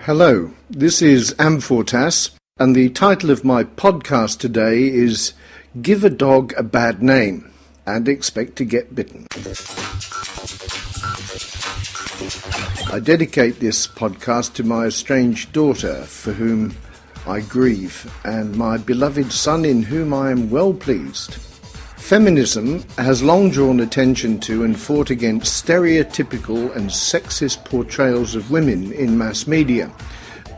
Hello, this is Amfortas, and the title of my podcast today is Give a Dog a Bad Name and Expect to Get Bitten. I dedicate this podcast to my estranged daughter, for whom I grieve, and my beloved son, in whom I am well pleased. Feminism has long drawn attention to and fought against stereotypical and sexist portrayals of women in mass media.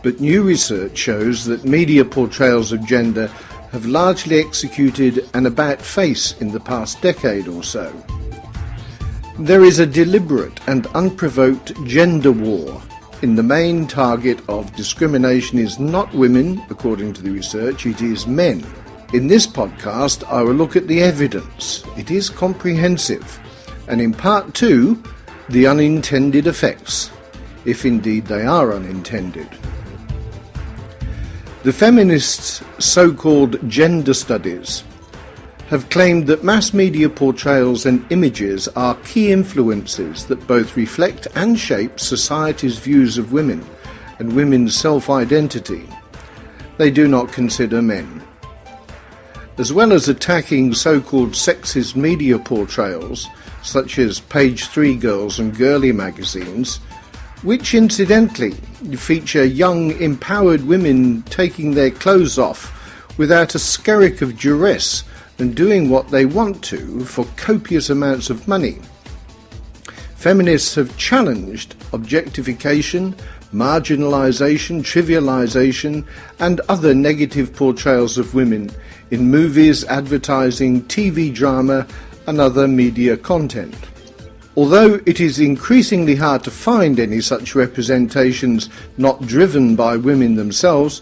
But new research shows that media portrayals of gender have largely executed an about-face in the past decade or so. There is a deliberate and unprovoked gender war. In the main target of discrimination is not women, according to the research, it is men. In this podcast, I will look at the evidence. It is comprehensive. And in part 2, the unintended effects, if indeed they are unintended. The feminists' so-called gender studies have claimed that mass media portrayals and images are key influences that both reflect and shape society's views of women and women's self-identity. They do not consider men. As well as attacking so-called sexist media portrayals, such as Page 3 girls and girly magazines, which incidentally feature young, empowered women taking their clothes off without a skerrick of duress and doing what they want to for copious amounts of money. Feminists have challenged objectification, marginalisation, trivialisation and other negative portrayals of women in movies, advertising, TV drama and other media content. Although it is increasingly hard to find any such representations not driven by women themselves,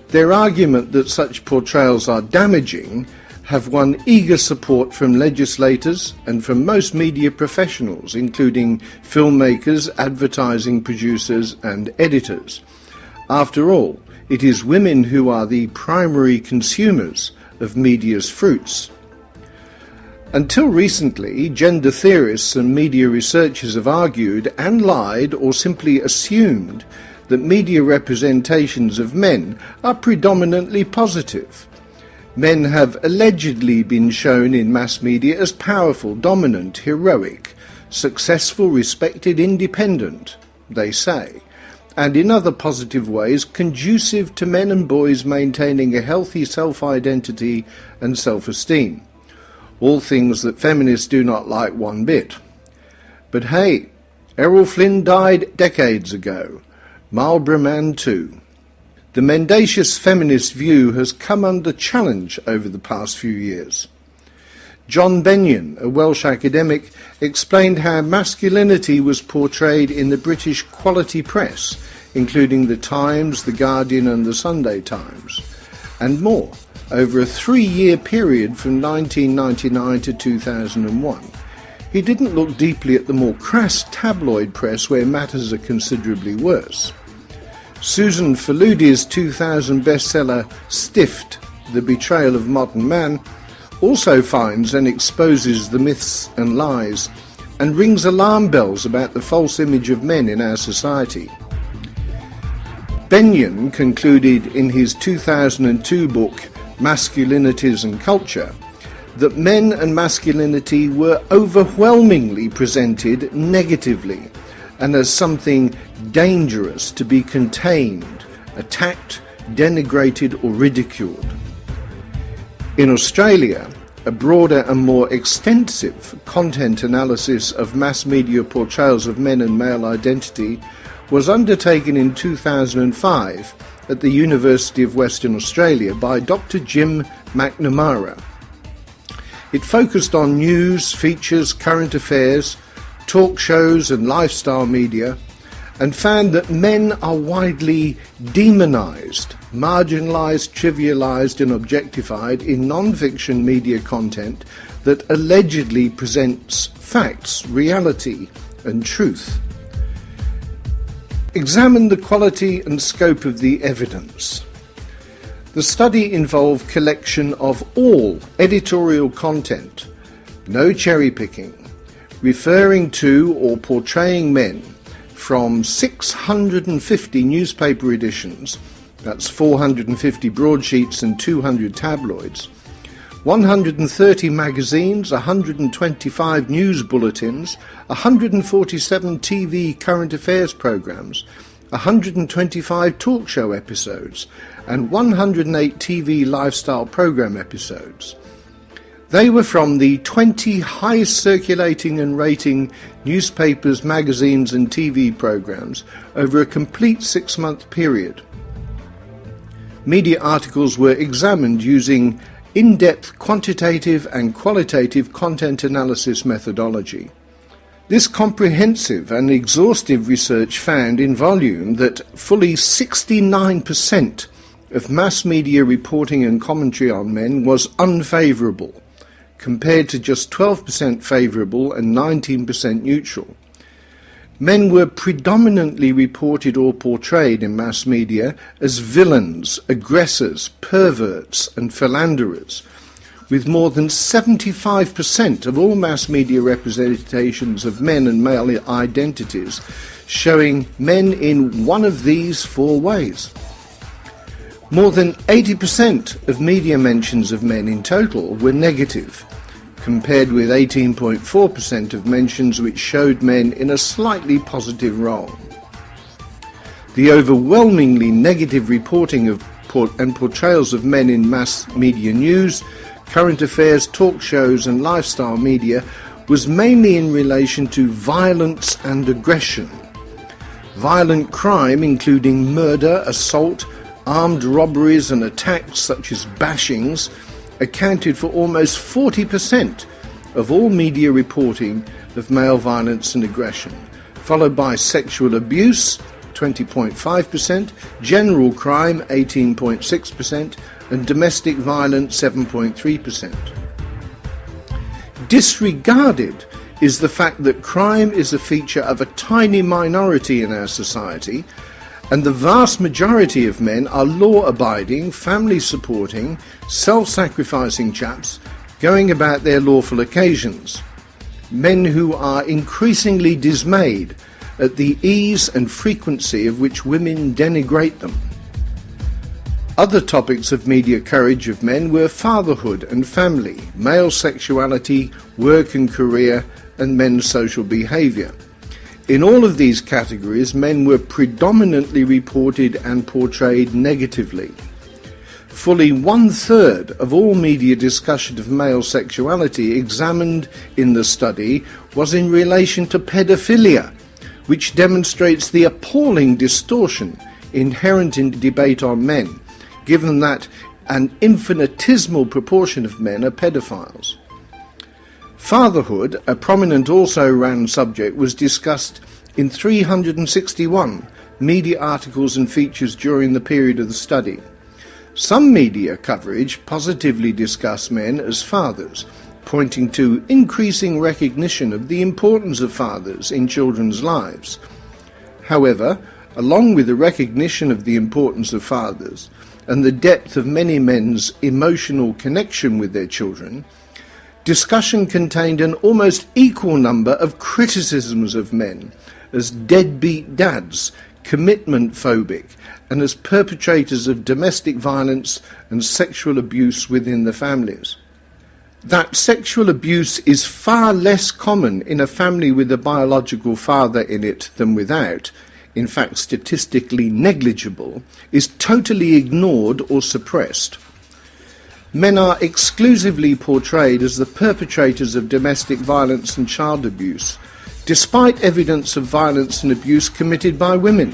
their argument that such portrayals are damaging have won eager support from legislators and from most media professionals, including filmmakers, advertising producers and editors. After all, it is women who are the primary consumers of media's fruits. Until recently, gender theorists and media researchers have argued and lied or simply assumed that media representations of men are predominantly positive. Men have allegedly been shown in mass media as powerful, dominant, heroic, successful, respected, independent, they say, and in other positive ways conducive to men and boys maintaining a healthy self-identity and self-esteem. All things that feminists do not like one bit. But hey, Errol Flynn died decades ago. Marlborough Man too. The mendacious feminist view has come under challenge over the past few years. John Benyon, a Welsh academic, explained how masculinity was portrayed in the British quality press, including The Times, The Guardian and The Sunday Times, and more, over a 3-year period from 1999 to 2001. He didn't look deeply at the more crass tabloid press where matters are considerably worse. Susan Faludi's 2000 bestseller Stiffed, The Betrayal of Modern Man, also finds and exposes the myths and lies and rings alarm bells about the false image of men in our society. Benyon concluded in his 2002 book Masculinities and Culture that men and masculinity were overwhelmingly presented negatively and as something dangerous to be contained, attacked, denigrated or ridiculed. In Australia, a broader and more extensive content analysis of mass media portrayals of men and male identity was undertaken in 2005 at the University of Western Australia by Dr. Jim McNamara. It focused on news, features, current affairs, talk shows and lifestyle media, and found that men are widely demonised, marginalised, trivialised and objectified in non-fiction media content that allegedly presents facts, reality and truth. Examine the quality and scope of the evidence. The study involved collection of all editorial content, no cherry-picking, referring to or portraying men from 650 newspaper editions, that's 450 broadsheets and 200 tabloids, 130 magazines, 125 news bulletins, 147 TV current affairs programs, 125 talk show episodes, and 108 TV lifestyle program episodes. They were from the 20 highest circulating and rating newspapers, magazines and TV programs over a complete 6-month period. Media articles were examined using in-depth quantitative and qualitative content analysis methodology. This comprehensive and exhaustive research found in volume that fully 69% of mass media reporting and commentary on men was unfavourable, compared to just 12% favourable and 19% neutral. Men were predominantly reported or portrayed in mass media as villains, aggressors, perverts and philanderers, with more than 75% of all mass media representations of men and male identities showing men in one of these 4 ways. More than 80% of media mentions of men in total were negative, compared with 18.4% of mentions which showed men in a slightly positive role. The overwhelmingly negative reporting of and portrayals of men in mass media news, current affairs, talk shows and lifestyle media was mainly in relation to violence and aggression. Violent crime, including murder, assault, armed robberies and attacks such as bashings, accounted for almost 40% of all media reporting of male violence and aggression, followed by sexual abuse, 20.5%, general crime, 18.6%, and domestic violence, 7.3%. Disregarded is the fact that crime is a feature of a tiny minority in our society, and the vast majority of men are law-abiding, family-supporting, self-sacrificing chaps going about their lawful occasions. Men who are increasingly dismayed at the ease and frequency of which women denigrate them. Other topics of media coverage of men were fatherhood and family, male sexuality, work and career, and men's social behaviour. In all of these categories, men were predominantly reported and portrayed negatively. Fully 1/3 of all media discussion of male sexuality examined in the study was in relation to pedophilia, which demonstrates the appalling distortion inherent in debate on men, given that an infinitesimal proportion of men are pedophiles. Fatherhood, a prominent also-ran subject, was discussed in 361 media articles and features during the period of the study. Some media coverage positively discussed men as fathers, pointing to increasing recognition of the importance of fathers in children's lives. However, along with the recognition of the importance of fathers and the depth of many men's emotional connection with their children, discussion contained an almost equal number of criticisms of men as deadbeat dads, commitment phobic, and as perpetrators of domestic violence and sexual abuse within the families. That sexual abuse is far less common in a family with a biological father in it than without, in fact statistically negligible, is totally ignored or suppressed. Men are exclusively portrayed as the perpetrators of domestic violence and child abuse, despite evidence of violence and abuse committed by women.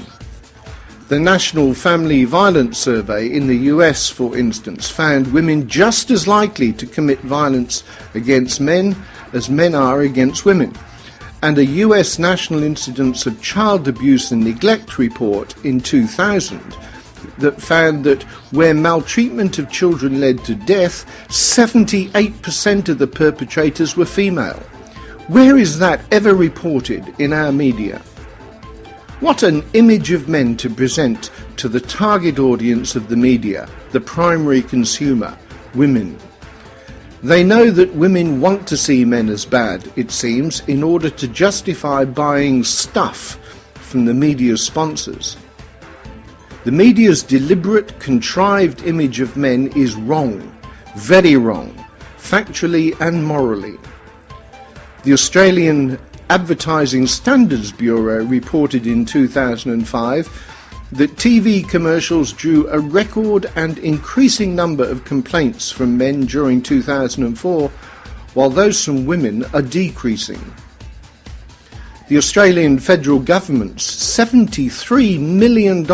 The National Family Violence Survey in the US, for instance, found women just as likely to commit violence against men as men are against women. And a US National Incidence of Child Abuse and Neglect report in 2000 that found that where maltreatment of children led to death, 78% of the perpetrators were female. Where is that ever reported in our media? What an image of men to present to the target audience of the media, the primary consumer, women. They know that women want to see men as bad, it seems, in order to justify buying stuff from the media's sponsors. The media's deliberate, contrived image of men is wrong, very wrong, factually and morally. The Australian Advertising Standards Bureau reported in 2005 that TV commercials drew a record and increasing number of complaints from men during 2004, while those from women are decreasing. The Australian federal government's $73 million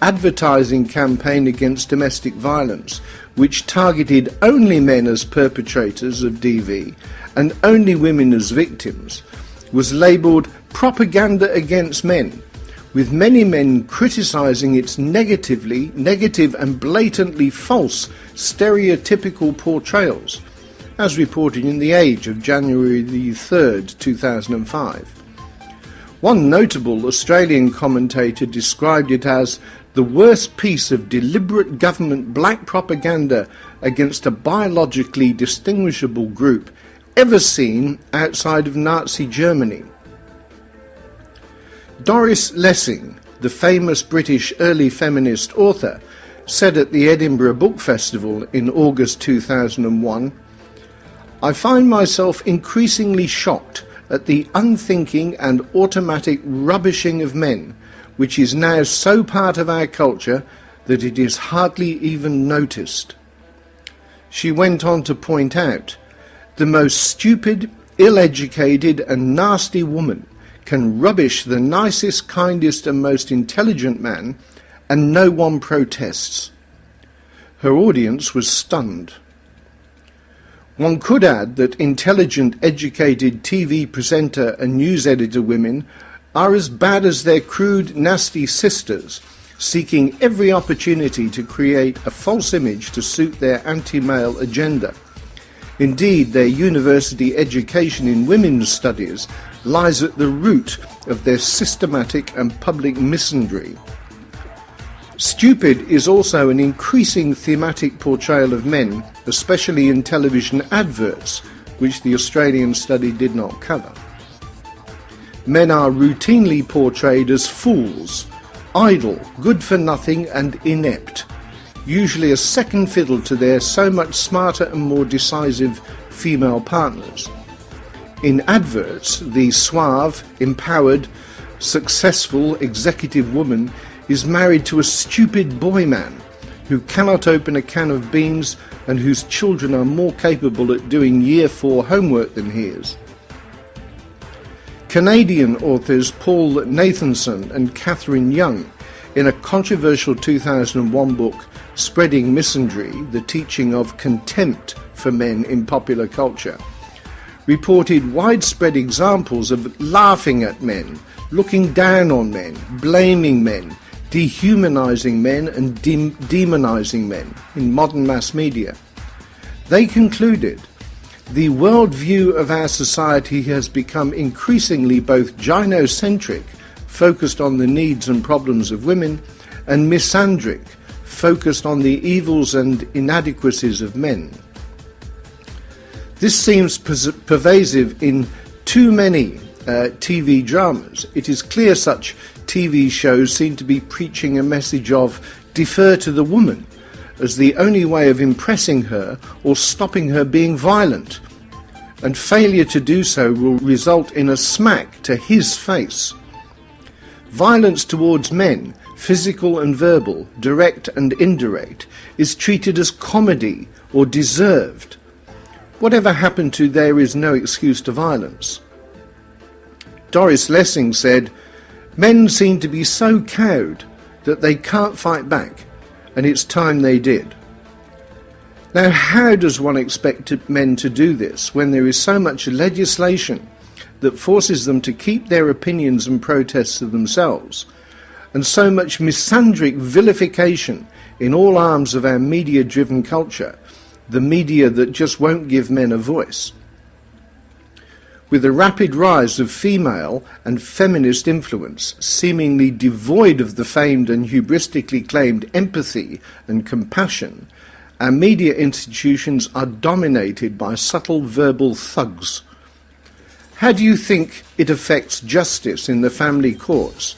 advertising campaign against domestic violence, which targeted only men as perpetrators of DV and only women as victims, was labelled propaganda against men, with many men criticising its negative and blatantly false stereotypical portrayals, as reported in The Age of January the 3rd, 2005. One notable Australian commentator described it as the worst piece of deliberate government black propaganda against a biologically distinguishable group ever seen outside of Nazi Germany. Doris Lessing, the famous British early feminist author, said at the Edinburgh Book Festival in August 2001, "I find myself increasingly shocked at the unthinking and automatic rubbishing of men, which is now so part of our culture that it is hardly even noticed." She went on to point out, "The most stupid, ill-educated and nasty woman can rubbish the nicest, kindest and most intelligent man, and no one protests." Her audience was stunned. One could add that intelligent, educated TV presenter and news editor women are as bad as their crude, nasty sisters, seeking every opportunity to create a false image to suit their anti-male agenda. Indeed, their university education in women's studies lies at the root of their systematic and public misandry. Stupid is also an increasing thematic portrayal of men, especially in television adverts, which the Australian study did not cover. Men are routinely portrayed as fools, idle, good for nothing and inept, usually a second fiddle to their so much smarter and more decisive female partners. In adverts, the suave, empowered, successful executive woman is married to a stupid boy man who cannot open a can of beans and whose children are more capable at doing Year 4 homework than he is. Canadian authors Paul Nathanson and Catherine Young, in a controversial 2001 book, Spreading Misandry, the Teaching of Contempt for Men in Popular Culture, reported widespread examples of laughing at men, looking down on men, blaming men, dehumanizing men and demonizing men in modern mass media. They concluded, "The worldview of our society has become increasingly both gynocentric, focused on the needs and problems of women, and misandric, focused on the evils and inadequacies of men." This seems pervasive in too many TV dramas. It is clear such TV shows seem to be preaching a message of defer to the woman as the only way of impressing her or stopping her being violent, and failure to do so will result in a smack to his face. Violence towards men, physical and verbal, direct and indirect, is treated as comedy or deserved. Whatever happened to "there is no excuse to violence"? Doris Lessing said, "Men seem to be so cowed that they can't fight back, and it's time they did." Now, how does one expect men to do this when there is so much legislation that forces them to keep their opinions and protests to themselves, and so much misandric vilification in all arms of our media-driven culture, the media that just won't give men a voice? With the rapid rise of female and feminist influence, seemingly devoid of the famed and hubristically claimed empathy and compassion, our media institutions are dominated by subtle verbal thugs. How do you think it affects justice in the family courts,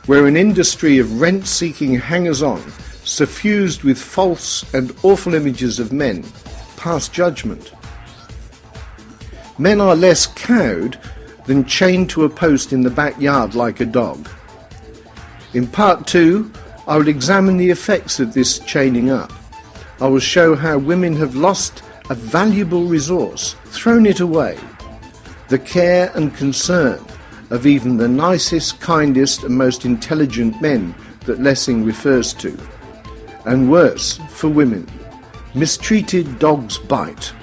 where an industry of rent-seeking hangers-on, suffused with false and awful images of men, pass judgment? Men are less cowed than chained to a post in the backyard like a dog. In part 2, I will examine the effects of this chaining up. I will show how women have lost a valuable resource, thrown it away, the care and concern of even the nicest, kindest and most intelligent men that Lessing refers to. And worse for women, mistreated dogs bite.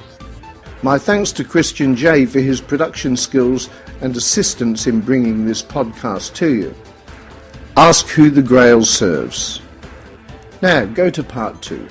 My thanks to Christian J for his production skills and assistance in bringing this podcast to you. Ask who the Grail serves. Now go to part 2.